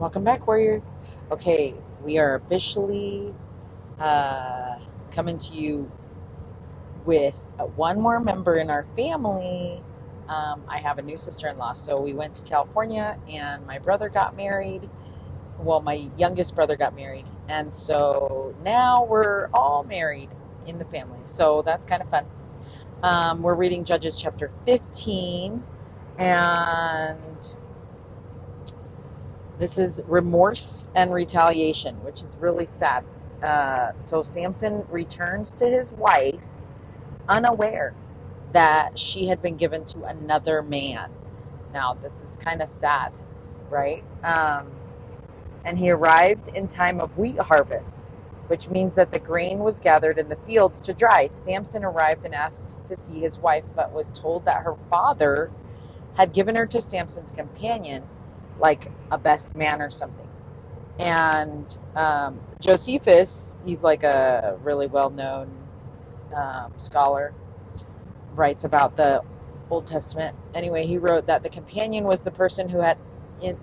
Welcome back, warrior. Okay, we are officially coming to you with one more member in our family. I have a new sister-in-law, so we went to California, and my brother got married. Well, my youngest brother got married, and so now we're all married in the family. So that's kind of fun. We're reading Judges chapter 15, and this is remorse and retaliation, which is really sad. So Samson returns to his wife unaware that she had been given to another man. Now, this is kind of sad, right? And he arrived in time of wheat harvest, which means that the grain was gathered in the fields to dry. Samson arrived and asked to see his wife, but was told that her father had given her to Samson's companion, like a best man or something. And Josephus, he's like a really well-known scholar, writes about the Old Testament. Anyway, he wrote that the companion was the person who had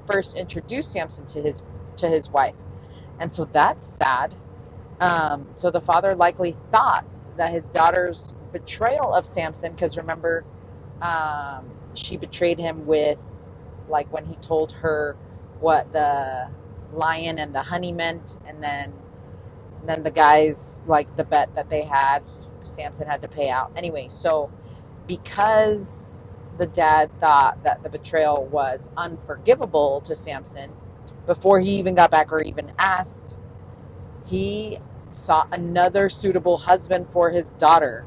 first introduced Samson to his wife. And so that's sad. So the father likely thought that his daughter's betrayal of Samson, because remember, she betrayed him with, like, when he told her what the lion and the honey meant, and then the guys, like, the bet that they had, Samson had to pay out. Anyway, so because the dad thought that the betrayal was unforgivable to Samson, before he even got back or even asked, he sought another suitable husband for his daughter.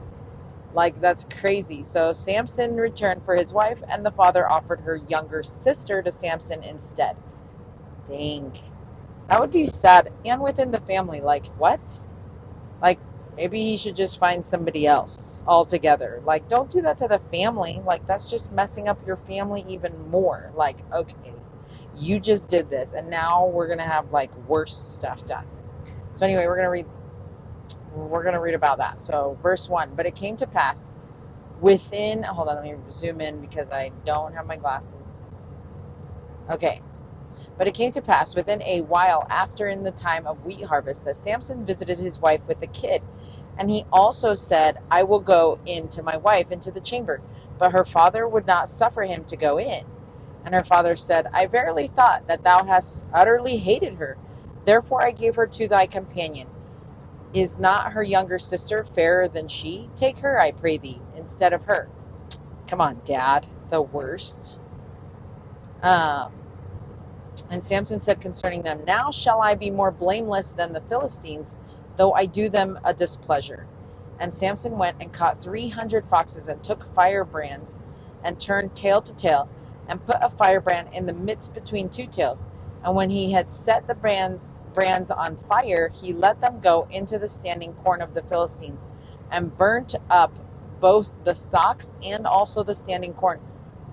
Like, that's crazy. So Samson returned for his wife, and the father offered her younger sister to Samson instead. Dang. That would be sad. And within the family, like, what? Like, maybe he should just find somebody else altogether. Like, don't do that to the family. Like, that's just messing up your family even more. Like, okay, you just did this, and now we're going to have, like, worse stuff done. So anyway, we're going to read about that. So verse 1, but it came to pass hold on, let me zoom in because I don't have my glasses. Okay. But it came to pass within a while after, in the time of wheat harvest, that Samson visited his wife with a kid. And he also said, I will go in to my wife into the chamber. But her father would not suffer him to go in. And her father said, I verily thought that thou hast utterly hated her. Therefore I gave her to thy companion. Is not her younger sister fairer than she? Take her, I pray thee, instead of her. Come on, Dad, the worst. And Samson said concerning them, now shall I be more blameless than the Philistines, though I do them a displeasure. And Samson went and caught 300 foxes, and took firebrands, and turned tail to tail, and put a firebrand in the midst between two tails. And when he had set the brands on fire, he let them go into the standing corn of the Philistines, and burnt up both the stalks and also the standing corn,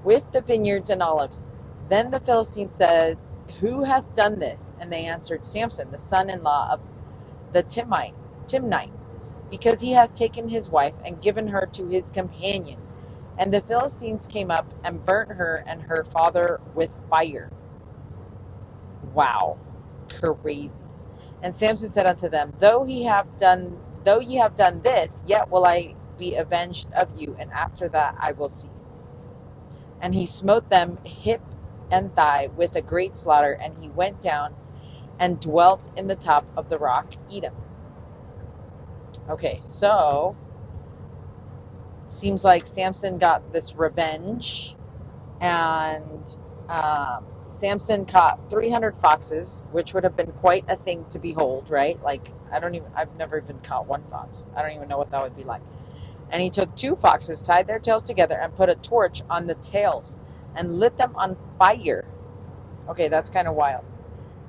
with the vineyards and olives. Then the Philistines said, who hath done this? And they answered, Samson, the son-in-law of the Timnite, because he hath taken his wife and given her to his companion. And the Philistines came up and burnt her and her father with fire. Wow, crazy. And Samson said unto them, though ye have done this, yet will I be avenged of you, and after that I will cease. And he smote them hip and thigh with a great slaughter, and he went down and dwelt in the top of the rock Edom. Okay, so seems like Samson got this revenge, and Samson caught 300 foxes, which would have been quite a thing to behold, right? Like, I've never even caught one fox. I don't even know what that would be like. And he took 2 foxes, tied their tails together, and put a torch on the tails, and lit them on fire. Okay, that's kind of wild.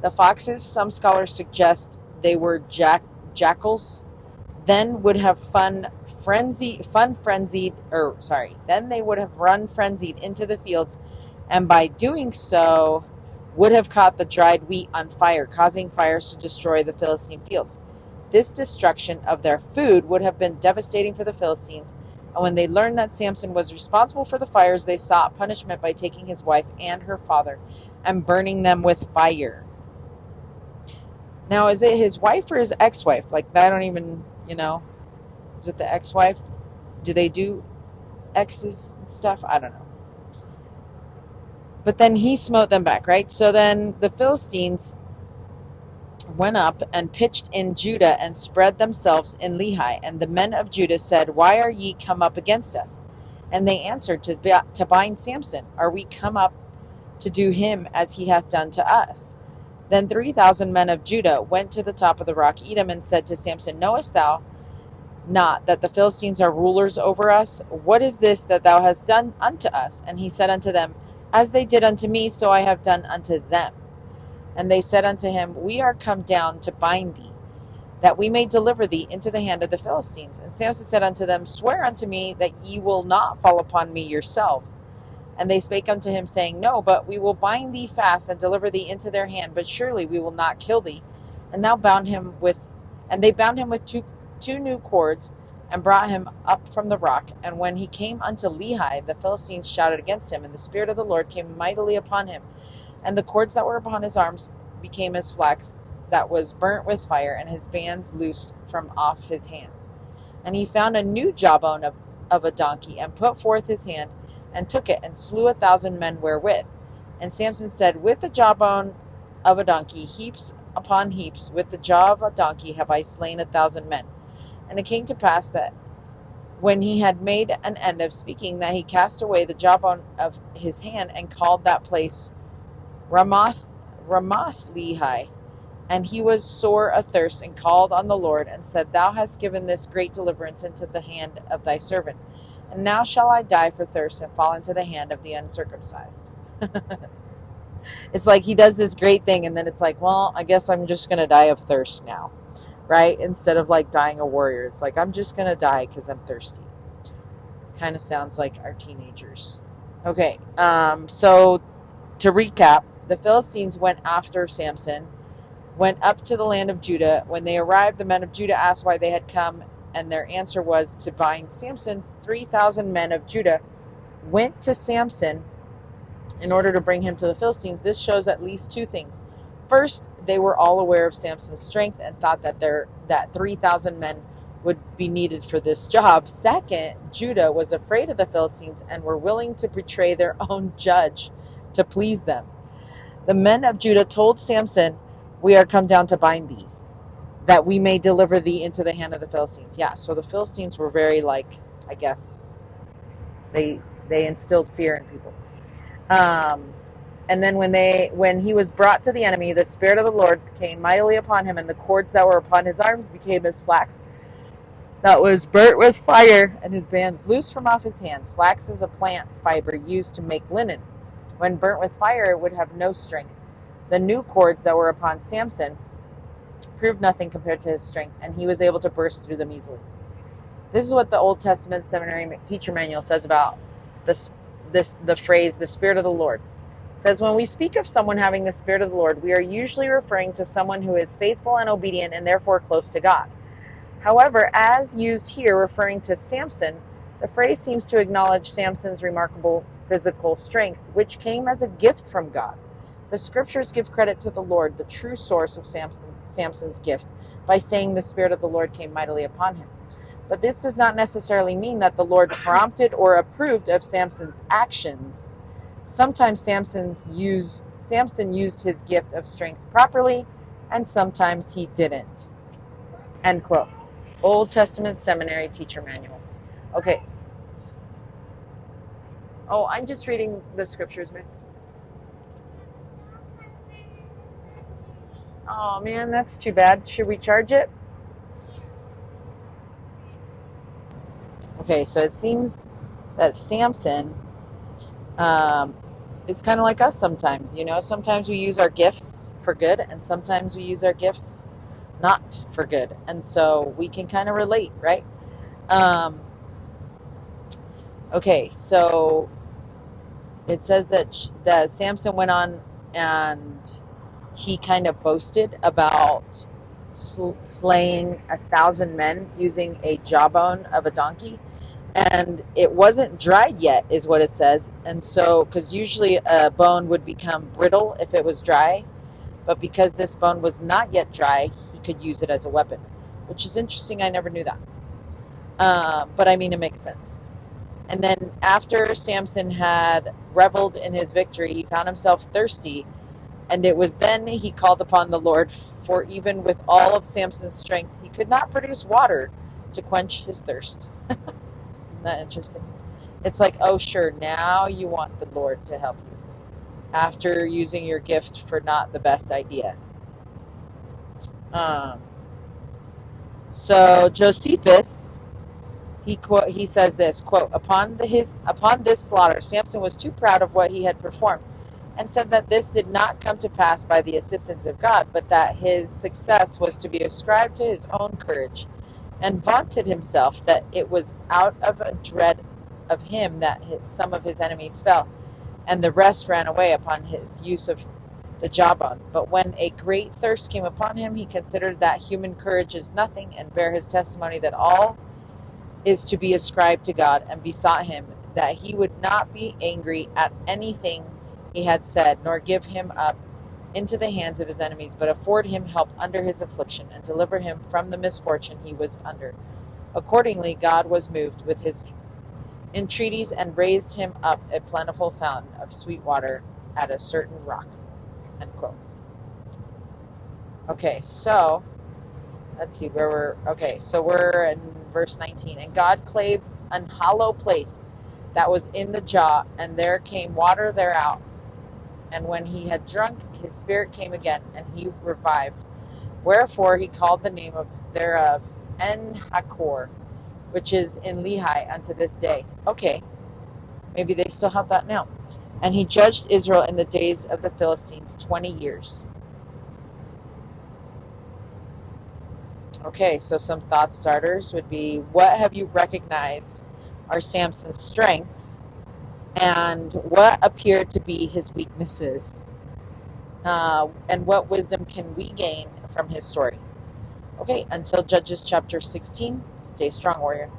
The foxes, some scholars suggest they were jackals. Then they would have run frenzied into the fields, and by doing so would have caught the dried wheat on fire, causing fires to destroy the Philistine fields. This destruction of their food would have been devastating for the Philistines, and when they learned that Samson was responsible for the fires, they sought punishment by taking his wife and her father and burning them with fire. Now, is it his wife or his ex-wife? Like, I don't even, is it the ex-wife? Do they do exes and stuff? I don't know. But then he smote them back, right? So then the Philistines went up and pitched in Judah and spread themselves in Lehi. And the men of Judah said, Why are ye come up against us? And they answered, To bind Samson. Are we come up to do him as he hath done to us? Then 3,000 men of Judah went to the top of the rock Edom and said to Samson, Knowest thou not that the Philistines are rulers over us? What is this that thou hast done unto us? And he said unto them, As they did unto me, so I have done unto them. And they said unto him, We are come down to bind thee, that we may deliver thee into the hand of the Philistines. And Samson said unto them, Swear unto me that ye will not fall upon me yourselves. And they spake unto him, saying, No, but we will bind thee fast and deliver thee into their hand, but surely we will not kill thee. And they bound him with two new cords, and brought him up from the rock. And when he came unto Lehi, the Philistines shouted against him, and the Spirit of the Lord came mightily upon him. And the cords that were upon his arms became as flax that was burnt with fire, and his bands loosed from off his hands. And he found a new jawbone of a donkey, and put forth his hand, and took it, and slew 1,000 men wherewith. And Samson said, With the jawbone of a donkey, heaps upon heaps, with the jaw of a donkey have I slain 1,000 men. And it came to pass that when he had made an end of speaking, that he cast away the jawbone of his hand, and called that place Ramoth Lehi. And he was sore athirst, and called on the Lord, and said, Thou hast given this great deliverance into the hand of thy servant. And now shall I die for thirst, and fall into the hand of the uncircumcised. It's like he does this great thing, and then it's like, well, I guess I'm just going to die of thirst now, right? Instead of like dying a warrior, it's like, I'm just going to die because I'm thirsty. Kind of sounds like our teenagers. Okay, so to recap, the Philistines went after Samson, went up to the land of Judah. When they arrived, the men of Judah asked why they had come, and their answer was to bind Samson. 3,000 men of Judah went to Samson in order to bring him to the Philistines. This shows at least two things. First, they were all aware of Samson's strength and thought that 3,000 men would be needed for this job. Second, Judah was afraid of the Philistines and were willing to betray their own judge to please them. The men of Judah told Samson, We are come down to bind thee, that we may deliver thee into the hand of the Philistines. Yeah, so the Philistines were very I guess, they instilled fear in people. And then when he was brought to the enemy, the Spirit of the Lord came mightily upon him, and the cords that were upon his arms became as flax that was burnt with fire, and his bands loosed from off his hands. Flax is a plant fiber used to make linen. When burnt with fire, it would have no strength. The new cords that were upon Samson proved nothing compared to his strength, and he was able to burst through them easily. This is what the Old Testament Seminary Teacher Manual says about the phrase, the Spirit of the Lord. It says, when we speak of someone having the Spirit of the Lord, we are usually referring to someone who is faithful and obedient and therefore close to God. However, as used here referring to Samson, the phrase seems to acknowledge Samson's remarkable physical strength, which came as a gift from God. The scriptures give credit to the Lord, the true source of Samson's gift, by saying the Spirit of the Lord came mightily upon him. But this does not necessarily mean that the Lord prompted or approved of Samson's actions. Sometimes Samson used his gift of strength properly, and sometimes he didn't. End quote. Old Testament Seminary Teacher Manual. Okay. Oh, I'm just reading the scriptures, miss. Oh, man, that's too bad. Should we charge it? Okay, so it seems that Samson is kind of like us sometimes. Sometimes we use our gifts for good, and sometimes we use our gifts not for good. And so we can kind of relate, right? Okay, so it says that Samson went on and he kind of boasted about slaying 1,000 men using a jawbone of a donkey. And it wasn't dried yet, is what it says. And so, because usually a bone would become brittle if it was dry. But because this bone was not yet dry, he could use it as a weapon, which is interesting. I never knew that. But I mean, it makes sense. And then after Samson had reveled in his victory, he found himself thirsty. And it was then he called upon the Lord, for even with all of Samson's strength, he could not produce water to quench his thirst. Isn't that interesting? It's like, oh, sure, now you want the Lord to help you after using your gift for not the best idea. So Josephus, he says this, quote, upon this slaughter, Samson was too proud of what he had performed, and said that this did not come to pass by the assistance of God, but that his success was to be ascribed to his own courage, and vaunted himself that it was out of a dread of him that some of his enemies fell, and the rest ran away upon his use of the jawbone. But when a great thirst came upon him, he considered that human courage is nothing, and bare his testimony that all is to be ascribed to God, and besought him that he would not be angry at anything he had said, nor give him up into the hands of his enemies, but afford him help under his affliction, and deliver him from the misfortune he was under. Accordingly, God was moved with his entreaties, and raised him up a plentiful fountain of sweet water at a certain rock. End quote. Okay, so let's see where we're. Okay, so we're in verse 19. And God clave an hollow place that was in the jaw, and there came water thereout. And when he had drunk, his spirit came again, and he revived. Wherefore he called the name of thereof En-Hakkore, which is in Lehi unto this day. Okay, maybe they still have that now. And he judged Israel in the days of the Philistines 20 years. Okay, so some thought starters would be, what have you recognized are Samson's strengths, and what appeared to be his weaknesses? And what wisdom can we gain from his story? Okay, until Judges chapter 16, stay strong, warrior.